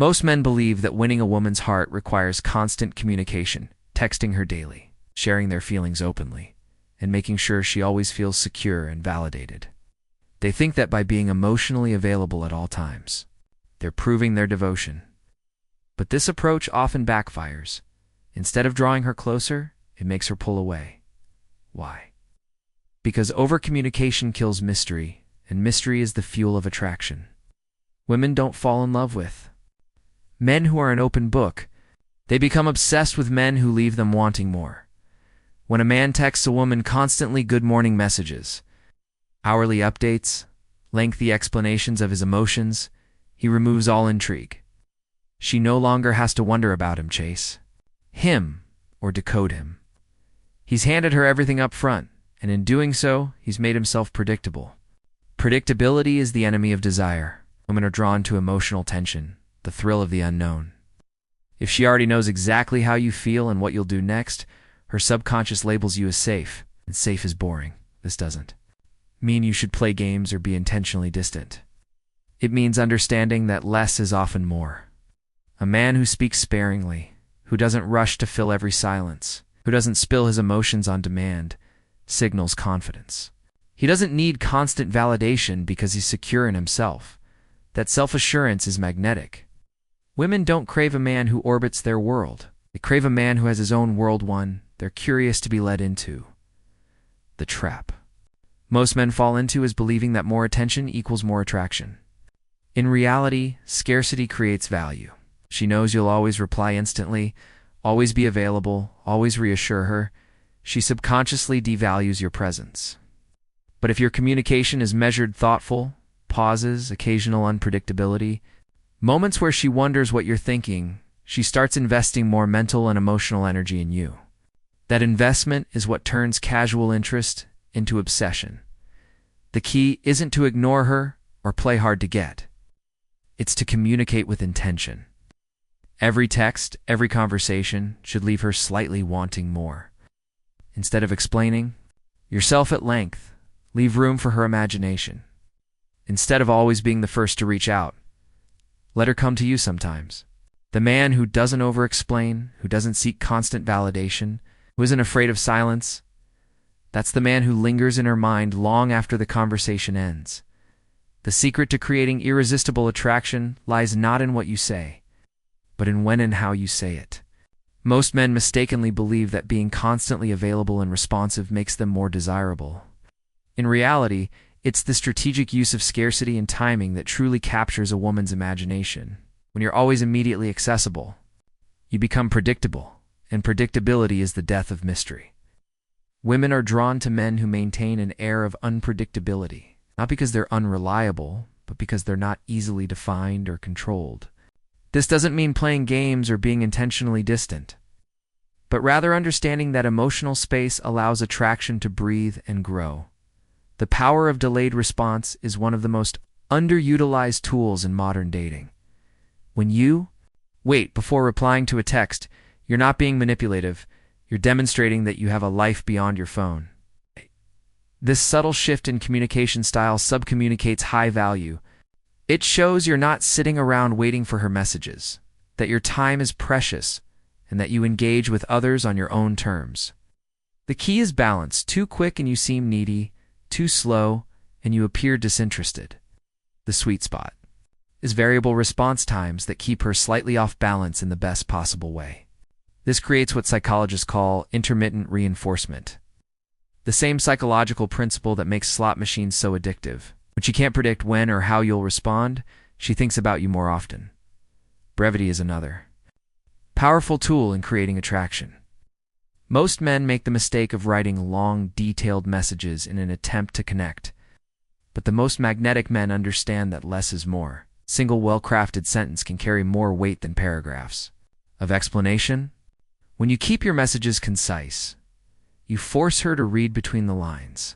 Most men believe that winning a woman's heart requires constant communication, texting her daily, sharing their feelings openly, and making sure she always feels secure and validated. They think that by being emotionally available at all times, they're proving their devotion. But this approach often backfires. Instead of drawing her closer, it makes her pull away. Why? Because overcommunication kills mystery, and mystery is the fuel of attraction. Women don't fall in love with men who are an open book. They become obsessed with men who leave them wanting more. When a man texts a woman constantly good morning messages, hourly updates, lengthy explanations of his emotions, he removes all intrigue. She no longer has to wonder about him, or decode him. He's handed her everything up front, and in doing so, he's made himself predictable. Predictability is the enemy of desire. Women are drawn to emotional tension, the thrill of the unknown. If she already knows exactly how you feel and what you'll do next, her subconscious labels you as safe, and safe is boring. This doesn't mean you should play games or be intentionally distant. It means understanding that less is often more. A man who speaks sparingly, who doesn't rush to fill every silence, who doesn't spill his emotions on demand, signals confidence. He doesn't need constant validation because he's secure in himself. That self-assurance is magnetic. Women don't crave a man who orbits their world. They crave a man who has his own world one they're curious to be led into. The trap most men fall into is believing that more attention equals more attraction. In reality, scarcity creates value. She knows you'll always reply instantly, always be available, always reassure her. She subconsciously devalues your presence. But if your communication is measured, thoughtful, pauses, occasional unpredictability, moments where she wonders what you're thinking, she starts investing more mental and emotional energy in you. That investment is what turns casual interest into obsession. The key isn't to ignore her or play hard to get. It's to communicate with intention. Every text, every conversation should leave her slightly wanting more. Instead of explaining yourself at length, leave room for her imagination. Instead of always being the first to reach out, let her come to you sometimes. The man who doesn't over-explain, who doesn't seek constant validation, who isn't afraid of silence, that's the man who lingers in her mind long after the conversation ends. The secret to creating irresistible attraction lies not in what you say, but in when and how you say it. Most men mistakenly believe that being constantly available and responsive makes them more desirable. In reality, it's the strategic use of scarcity and timing that truly captures a woman's imagination. When you're always immediately accessible, you become predictable, and predictability is the death of mystery. Women are drawn to men who maintain an air of unpredictability, not because they're unreliable, but because they're not easily defined or controlled. This doesn't mean playing games or being intentionally distant, but rather understanding that emotional space allows attraction to breathe and grow. The power of delayed response is one of the most underutilized tools in modern dating. When you wait before replying to a text, you're not being manipulative. You're demonstrating that you have a life beyond your phone. This subtle shift in communication style subcommunicates high value. It shows you're not sitting around waiting for her messages, that your time is precious, and that you engage with others on your own terms. The key is balance. Too quick and you seem needy, too slow and you appear disinterested. The sweet spot is variable response times that keep her slightly off balance in the best possible way. This creates what psychologists call intermittent reinforcement, the same psychological principle that makes slot machines so addictive. When she can't predict when or how you'll respond, she thinks about you more often. Brevity is another powerful tool in creating attraction. Most men make the mistake of writing long, detailed messages in an attempt to connect. But the most magnetic men understand that less is more. A single well-crafted sentence can carry more weight than paragraphs of explanation. When you keep your messages concise, you force her to read between the lines,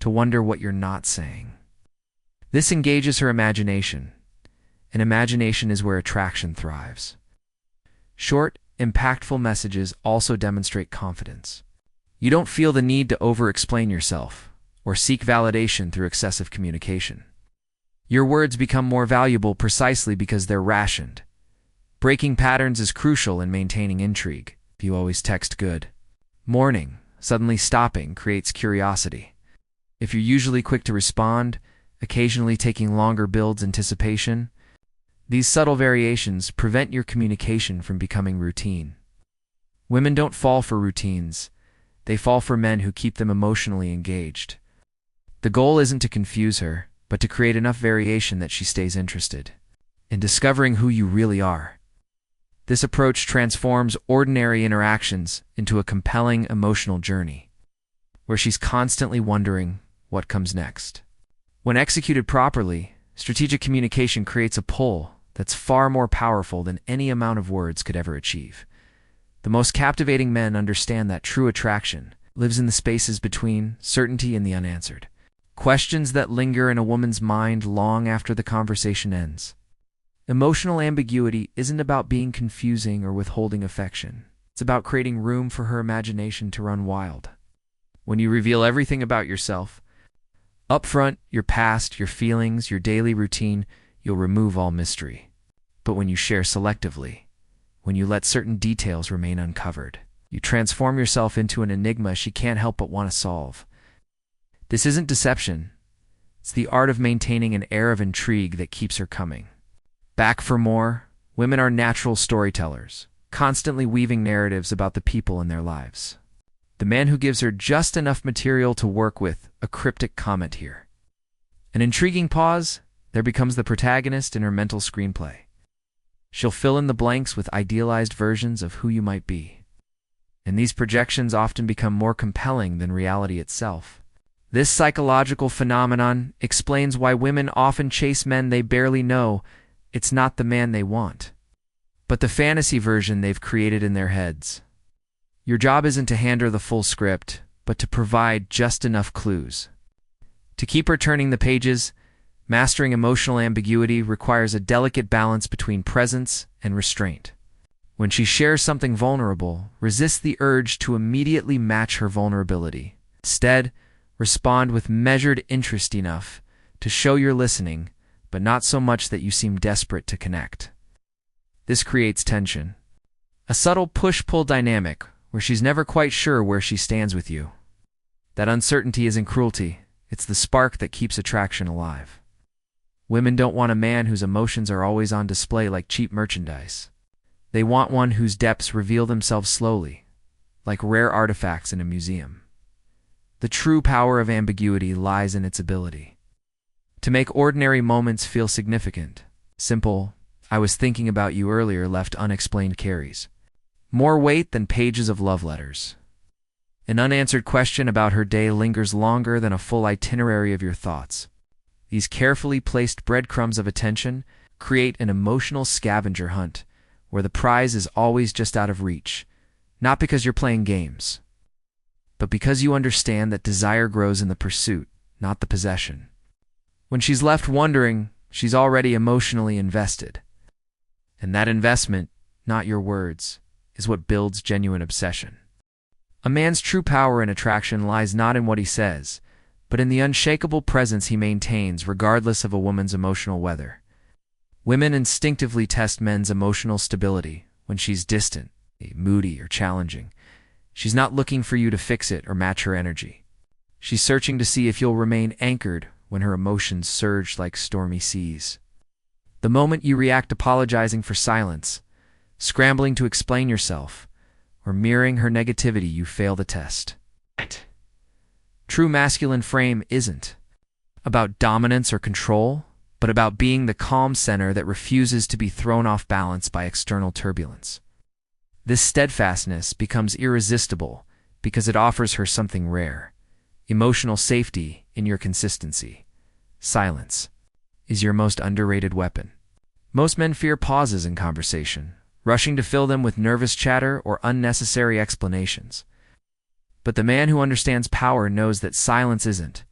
to wonder what you're not saying. This engages her imagination, and imagination is where attraction thrives. Short, impactful messages also demonstrate confidence. You don't feel the need to over-explain yourself or seek validation through excessive communication. Your words become more valuable precisely because they're rationed. Breaking patterns is crucial in maintaining intrigue. If you always text good morning, suddenly stopping creates curiosity. If you're usually quick to respond, occasionally taking longer builds anticipation, these subtle variations prevent your communication from becoming routine. Women don't fall for routines. They fall for men who keep them emotionally engaged. The goal isn't to confuse her, but to create enough variation that she stays interested in discovering who you really are. This approach transforms ordinary interactions into a compelling emotional journey, where she's constantly wondering what comes next. When executed properly, strategic communication creates a pull that's far more powerful than any amount of words could ever achieve. The most captivating men understand that true attraction lives in the spaces between certainty and the unanswered. Questions that linger in a woman's mind long after the conversation ends. Emotional ambiguity isn't about being confusing or withholding affection. It's about creating room for her imagination to run wild. When you reveal everything about yourself, upfront, your past, your feelings, your daily routine, you'll remove all mystery. But when you share selectively, when you let certain details remain uncovered, you transform yourself into an enigma she can't help but want to solve. This isn't deception. It's the art of maintaining an air of intrigue that keeps her coming. Back for more, women are natural storytellers, constantly weaving narratives about the people in their lives. The man who gives her just enough material to work with, a cryptic comment here. An intriguing pause, there becomes the protagonist in her mental screenplay. She'll fill in the blanks with idealized versions of who you might be. And these projections often become more compelling than reality itself. This psychological phenomenon explains why women often chase men they barely know. It's not the man they want, but the fantasy version they've created in their heads. Your job isn't to hand her the full script, but to provide just enough clues. To keep her turning the pages, mastering emotional ambiguity requires a delicate balance between presence and restraint. When she shares something vulnerable, resist the urge to immediately match her vulnerability. Instead, respond with measured interest enough to show you're listening, but not so much that you seem desperate to connect. This creates tension. A subtle push-pull dynamic where she's never quite sure where she stands with you. That uncertainty isn't cruelty. It's the spark that keeps attraction alive. Women don't want a man whose emotions are always on display like cheap merchandise. They want one whose depths reveal themselves slowly, like rare artifacts in a museum. The true power of ambiguity lies in its ability to make ordinary moments feel significant. Simple, "I was thinking about you earlier" left unexplained carries more weight than pages of love letters. An unanswered question about her day lingers longer than a full itinerary of your thoughts. These carefully placed breadcrumbs of attention create an emotional scavenger hunt where the prize is always just out of reach, not because you're playing games, but because you understand that desire grows in the pursuit, not the possession. When she's left wondering, she's already emotionally invested. And that investment, not your words, is what builds genuine obsession. A man's true power and attraction lies not in what he says, but in the unshakable presence he maintains regardless of a woman's emotional weather. Women instinctively test men's emotional stability when she's distant, moody, or challenging. She's not looking for you to fix it or match her energy. She's searching to see if you'll remain anchored when her emotions surge like stormy seas. The moment you react apologizing for silence, scrambling to explain yourself, or mirroring her negativity, you fail the test. True masculine frame isn't about dominance or control, but about being the calm center that refuses to be thrown off balance by external turbulence. This steadfastness becomes irresistible because it offers her something rare: emotional safety in your consistency. Silence is your most underrated weapon. Most men fear pauses in conversation, rushing to fill them with nervous chatter or unnecessary explanations. But the man who understands power knows that silence isn't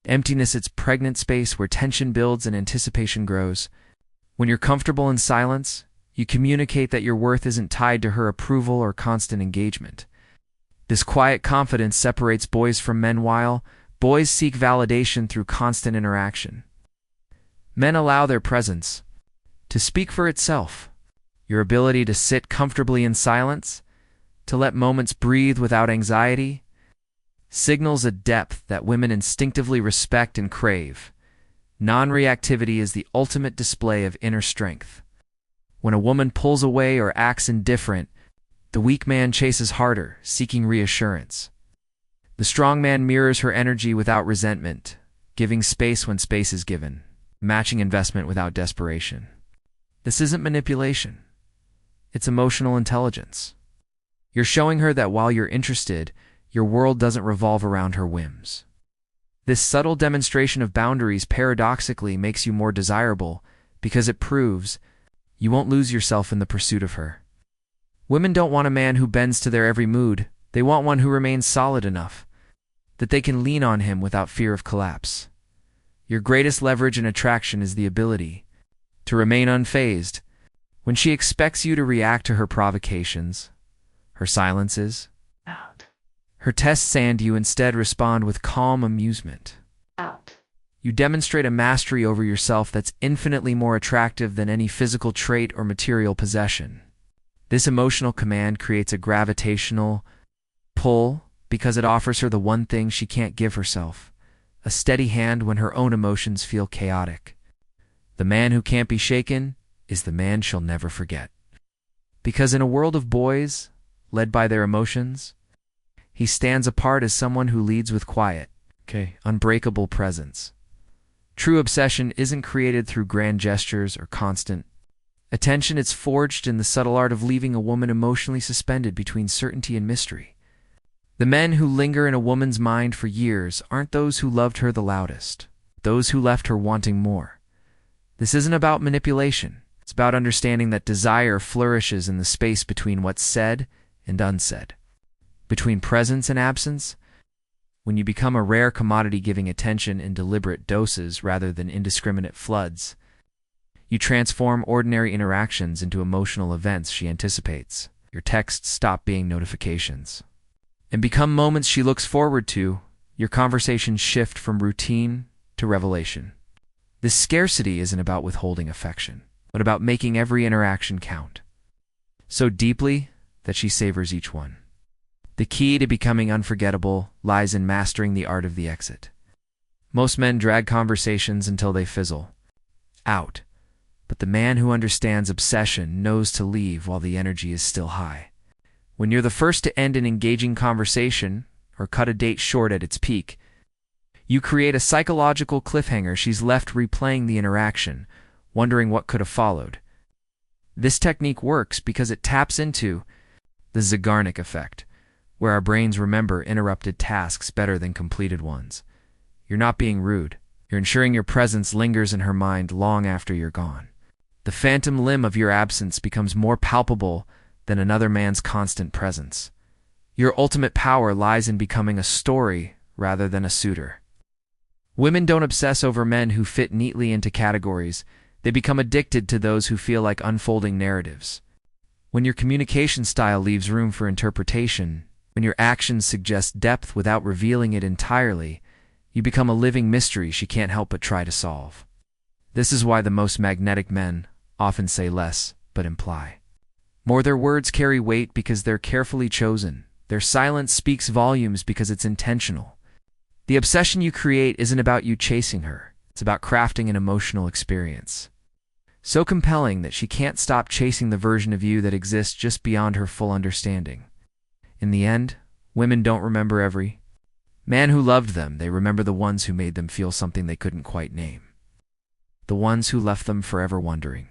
emptiness, it's pregnant space where tension builds and anticipation grows. When you're comfortable in silence, you communicate that your worth isn't tied to her approval or constant engagement. This quiet confidence separates boys from men while boys seek validation through constant interaction. Men allow their presence to speak for itself. Your ability to sit comfortably in silence, to let moments breathe without anxiety, signals a depth that women instinctively respect and crave. Non-reactivity is the ultimate display of inner strength. When a woman pulls away or acts indifferent, the weak man chases harder, seeking reassurance. The strong man mirrors her energy without resentment, giving space when space is given, matching investment without desperation. This isn't manipulation. It's emotional intelligence. You're showing her that while you're interested, your world doesn't revolve around her whims. This subtle demonstration of boundaries paradoxically makes you more desirable because it proves you won't lose yourself in the pursuit of her. Women don't want a man who bends to their every mood. They want one who remains solid enough that they can lean on him without fear of collapse. Your greatest leverage in attraction is the ability to remain unfazed when she expects you to react to her provocations, her silences, her tests, and you instead respond with calm amusement. You demonstrate a mastery over yourself that's infinitely more attractive than any physical trait or material possession. This emotional command creates a gravitational pull because it offers her the one thing she can't give herself, a steady hand when her own emotions feel chaotic. The man who can't be shaken is the man she'll never forget. Because in a world of boys, led by their emotions, he stands apart as someone who leads with quiet, unbreakable presence. True obsession isn't created through grand gestures or constant attention. It's forged in the subtle art of leaving a woman emotionally suspended between certainty and mystery. The men who linger in a woman's mind for years aren't those who loved her the loudest, those who left her wanting more. This isn't about manipulation. It's about understanding that desire flourishes in the space between what's said and unsaid, between presence and absence. When you become a rare commodity giving attention in deliberate doses rather than indiscriminate floods, you transform ordinary interactions into emotional events she anticipates. Your texts stop being notifications and become moments she looks forward to. Your conversations shift from routine to revelation. This scarcity isn't about withholding affection, but about making every interaction count so deeply that she savors each one. The key to becoming unforgettable lies in mastering the art of the exit. Most men drag conversations until they fizzle out, but the man who understands obsession knows to leave while the energy is still high. When you're the first to end an engaging conversation or cut a date short at its peak, you create a psychological cliffhanger. She's left replaying the interaction, wondering what could have followed. This technique works because it taps into the Zeigarnik effect, where our brains remember interrupted tasks better than completed ones. You're not being rude. You're ensuring your presence lingers in her mind long after you're gone. The phantom limb of your absence becomes more palpable than another man's constant presence. Your ultimate power lies in becoming a story rather than a suitor. Women don't obsess over men who fit neatly into categories. They become addicted to those who feel like unfolding narratives. When your communication style leaves room for interpretation, when your actions suggest depth without revealing it entirely, you become a living mystery she can't help but try to solve. This is why the most magnetic men often say less but imply more. Their words carry weight because they're carefully chosen. Their silence speaks volumes because it's intentional. The obsession you create isn't about you chasing her. It's about crafting an emotional experience so compelling that she can't stop chasing the version of you that exists just beyond her full understanding. In the end, women don't remember every man who loved them. They remember the ones who made them feel something they couldn't quite name, the ones who left them forever wondering.